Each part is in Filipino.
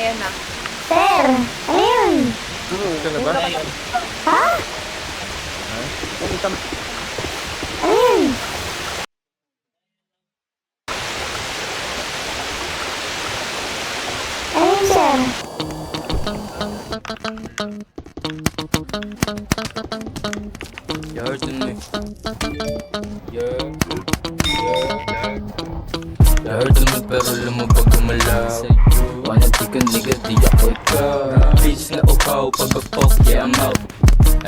Ayan na. Sir, ayun. Ito na ba? Ha? Ito. Ayun. Ayun, sir. You heard me. Yeah. You heard me pero lumabag gumalaw. Wanna take a nigga, di ako ikaw. Bitch na upaw, pag-fuck, yeah I'm out.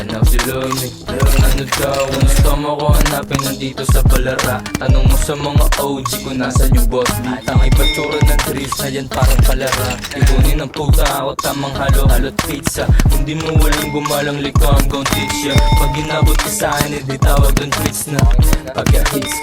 Ano si Lomi? Ano daw? Ang gusto mo ko hanapin nandito sa Balara. Tanong mo sa mga OG kung nasan yung boss beat. Ang ibatsura ng drills na yan parang palara. Ibunin ng puta ako tamang halo-halot pizza. Kung di mo walang gumalang liko I'm gon' teach ya. Pag inabot ka sa'kin di tawag doon tweets na. Pag hits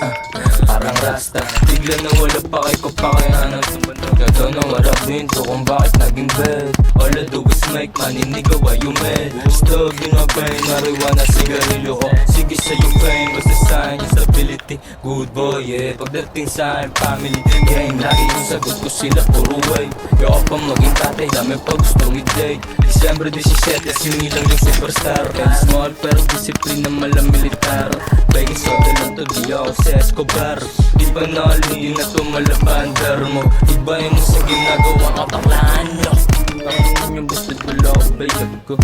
parang rasta. Bigla na wala pa kay ko pa kaya hanap sa bandang. Gagaw na warapin ko kung bakit naging bad. All I do is make money nigga why you mad? Stop ginabay marijuana sigarilyo ko. Sige sa'yo fame basta sa'kin yung stability. Good boy yeah. Pagdating sa'kin family game lagi yung sagot ko sila puro way. Yoko pa maging tatay dami pa gustong i-date. Disyembre 17 sinilang yung superstar. And small pero disiplina malang militar. Bagay soda lang to di ako si Escobar. Di ba nalindi na tumalabandar mo? Ibahin mo sa ginagawa kataklaan nyo. Tangan yung busted wala ako bayag ko.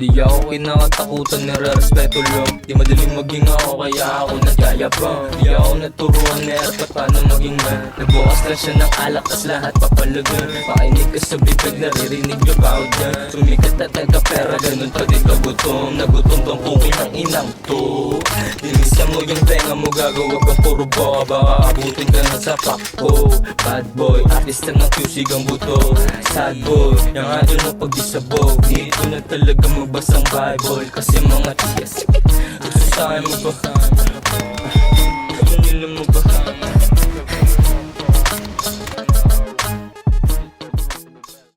Di ako kinakatakutan, nire-respeto lang. Di madaling maging ako kaya ako nagyayabang. Di ako naturuan na air paano maging man. Nagbukas lang siya ng alak tas lahat papalagan. Pakinig ka sa bibig, naririnig yung bawat yan. Sumikat at nagkapera, ganun pa din kagutom. Nagutom tong pukin ng inang to. Dinisa mo yung tenga mo, gagawa kang puro boka. Baka abutin ka na sa pakko. Bad boy, artista ng kusig ang buto. Sad boy, yung idol mo pag disabog. Dito na talaga magbasang Bible. Kasi mga tiyas susahin mo pa